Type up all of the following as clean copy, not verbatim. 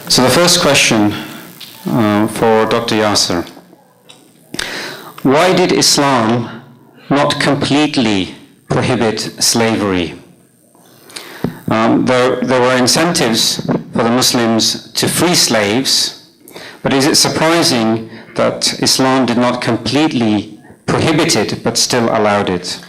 So the first question for Dr. Yasir. Why did Islam not completely prohibit slavery? There were incentives for the Muslims to free slaves, but is it surprising that Islam did not completely prohibit it but still allowed it?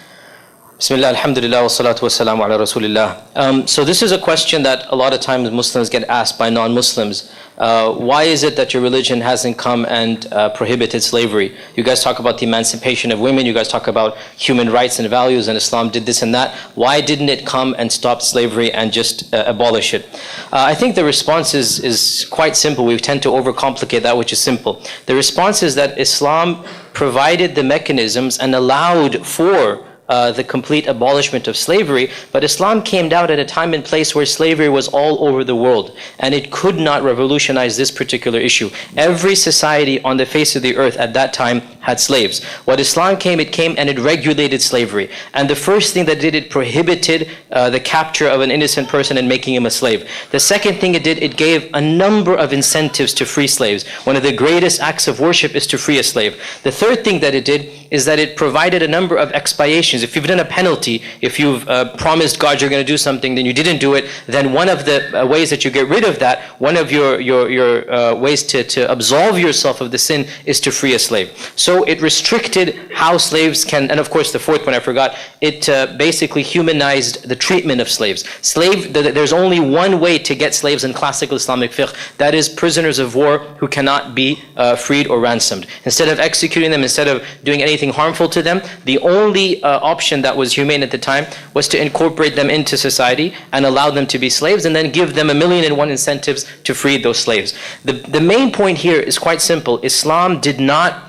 Bismillah, alhamdulillah, wa salatu wa salamu ala rasulillah. So this is a question that a lot of times Muslims get asked by non-Muslims. Why is it that your religion hasn't come and prohibited slavery? You guys talk about the emancipation of women, you guys talk about human rights and values, and Islam did this and that. Why didn't it come and stop slavery and just abolish it? I think the response is quite simple. We tend to overcomplicate that which is simple. The response is that Islam provided the mechanisms and allowed for the complete abolishment of slavery, but Islam came down at a time and place where slavery was all over the world, and it could not revolutionize this particular issue. Every society on the face of the earth at that time had slaves. When Islam came, it came and it regulated slavery. And the first thing that it prohibited the capture of an innocent person and making him a slave. The second thing it did, it gave a number of incentives to free slaves. One of the greatest acts of worship is to free a slave. The third thing that it did is that it provided a number of expiations. If you've done a penalty, if you've promised God you're going to do something, then you didn't do it, then one of the ways that you get rid of that, one of your ways to absolve yourself of the sin is to free a slave. So it restricted how slaves can, and of course the fourth one I forgot, it basically humanized the treatment of slaves. There's only one way to get slaves in classical Islamic fiqh, that is prisoners of war who cannot be freed or ransomed. Instead of executing them, instead of doing anything harmful to them, the only option that was humane at the time was to incorporate them into society and allow them to be slaves, and then give them 1,000,001 incentives to free those slaves. The main point here is quite simple. Islam did not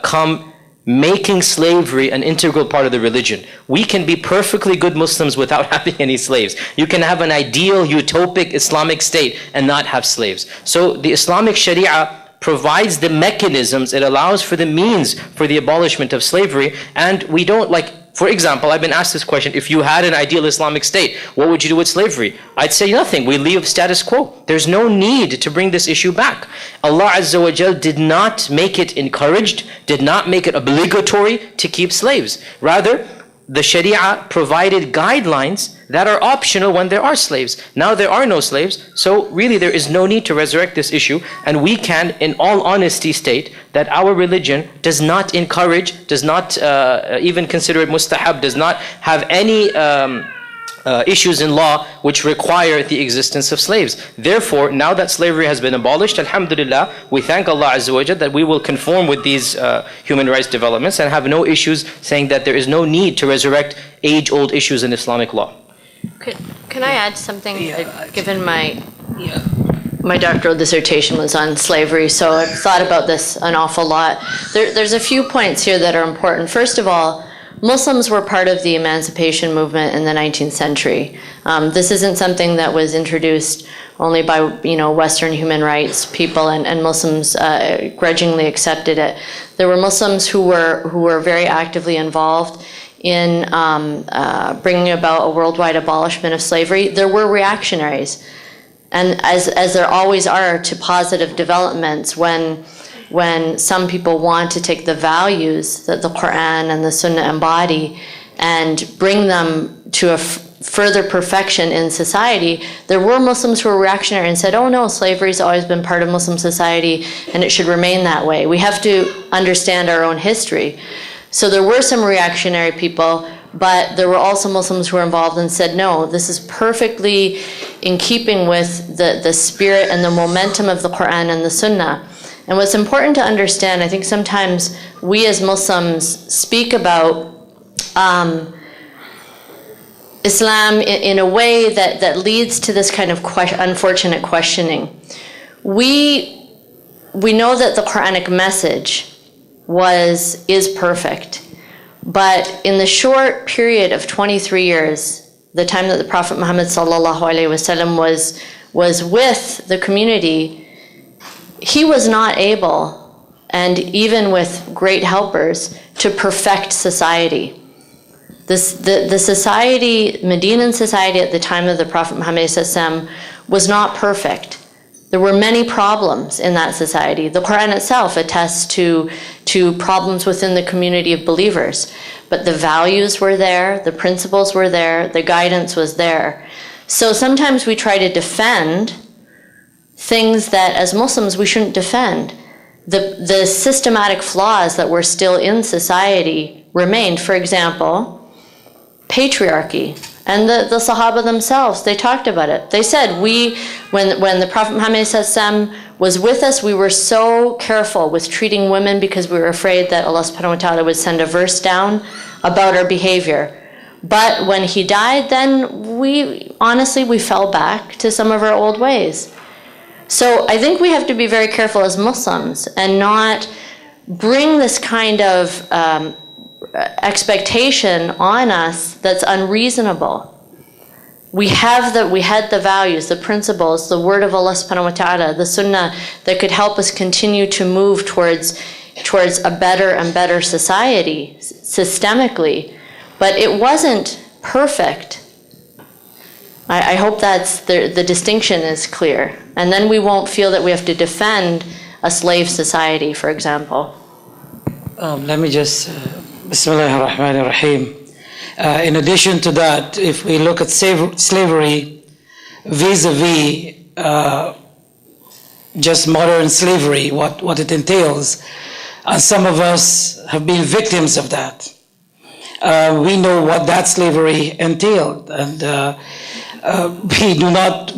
come making slavery an integral part of the religion. We can be perfectly good Muslims without having any slaves. You can have an ideal, utopic Islamic state and not have slaves. So the Islamic Sharia provides the mechanisms, it allows for the means for the abolishment of slavery, and we don't for example, I've been asked this question, if you had an ideal Islamic state, what would you do with slavery? I'd say nothing, we leave status quo. There's no need to bring this issue back. Allah Azza wa Jal did not make it encouraged, did not make it obligatory to keep slaves. Rather, the Sharia provided guidelines that are optional when there are slaves. Now there are no slaves, so really there is no need to resurrect this issue, and we can, in all honesty, state that our religion does not encourage, does not even consider it mustahab, does not have any issues in law which require the existence of slaves. Therefore, now that slavery has been abolished, alhamdulillah, we thank Allah Azza wa Jal that we will conform with these human rights developments and have no issues saying that there is no need to resurrect age-old issues in Islamic law. Can I add something? Given my doctoral dissertation was on slavery, so I've thought about this an awful lot. There's a few points here that are important. First of all, Muslims were part of the emancipation movement in the 19th century. This isn't something that was introduced only by Western human rights people, and Muslims grudgingly accepted it. There were Muslims who were very actively involved in bringing about a worldwide abolishment of slavery. There were reactionaries, and as there always are to positive developments, when some people want to take the values that the Quran and the Sunnah embody and bring them to a further perfection in society, there were Muslims who were reactionary and said, oh no, slavery's always been part of Muslim society and it should remain that way. We have to understand our own history. So there were some reactionary people, but there were also Muslims who were involved and said, no, this is perfectly in keeping with the spirit and the momentum of the Quran and the Sunnah. And what's important to understand, I think sometimes we as Muslims speak about Islam in a way that leads to this kind of unfortunate questioning. We know that the Quranic message is perfect, but in the short period of 23 years, the time that the Prophet Muhammad sallallahu alaihi wasallam was with the community, he was not able, and even with great helpers, to perfect society. The society, Medinan society at the time of the Prophet Muhammad ﷺ was not perfect. There were many problems in that society. The Quran itself attests to problems within the community of believers. But the values were there, the principles were there, the guidance was there. So sometimes we try to defend things that as Muslims we shouldn't defend. The systematic flaws that were still in society remained. For example, patriarchy. And the Sahaba themselves, they talked about it. They said, when the Prophet Muhammad was with us, we were so careful with treating women because we were afraid that Allah subhanahu wa ta'ala would send a verse down about our behavior. But when he died, then we fell back to some of our old ways. So I think we have to be very careful as Muslims and not bring this kind of expectation on us that's unreasonable. We had the values, the principles, the word of Allah subhanahu wa ta'ala, the sunnah that could help us continue to move towards a better and better society systemically. But it wasn't perfect. I hope that's the distinction is clear. And then we won't feel that we have to defend a slave society, for example. Let me just Bismillah ar-Rahman ar-Rahim. In addition to that, if we look at slavery vis-a-vis just modern slavery, what it entails, some of us have been victims of that. We know what that slavery entailed, and we do not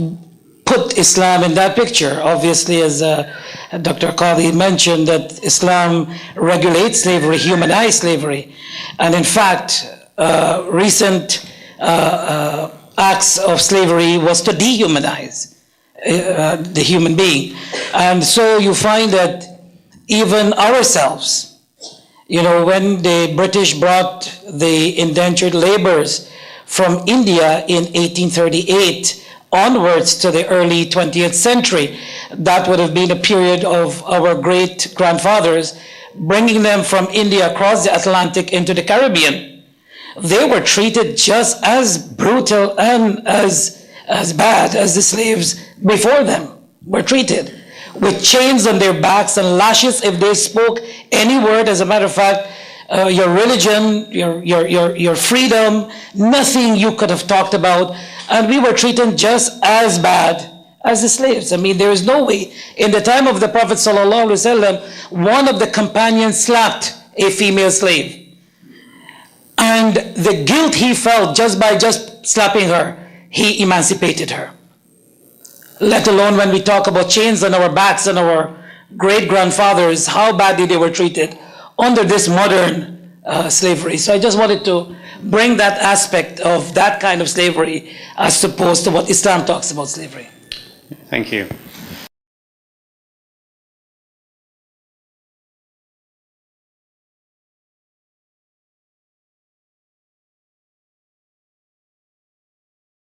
put Islam in that picture. Obviously, as Dr. Qadhi mentioned, that Islam regulates slavery, humanized slavery. And in fact, recent acts of slavery was to dehumanize the human being. And so you find that even ourselves, when the British brought the indentured laborers from India in 1838, onwards to the early 20th century, that would have been a period of our great-grandfathers bringing them from India across the Atlantic into the Caribbean. They were treated just as brutal and as bad as the slaves before them were treated, with chains on their backs and lashes if they spoke any word. As a matter of fact, your religion, your freedom, nothing you could have talked about, and we were treated just as bad as the slaves. I mean, there is no way. In the time of the Prophet ﷺ, one of the companions slapped a female slave, and the guilt he felt just by slapping her, he emancipated her. Let alone when we talk about chains on our backs and our great-grandfathers, how badly they were treated under this modern slavery. So I just wanted to bring that aspect of that kind of slavery as opposed to what Islam talks about slavery. Thank you.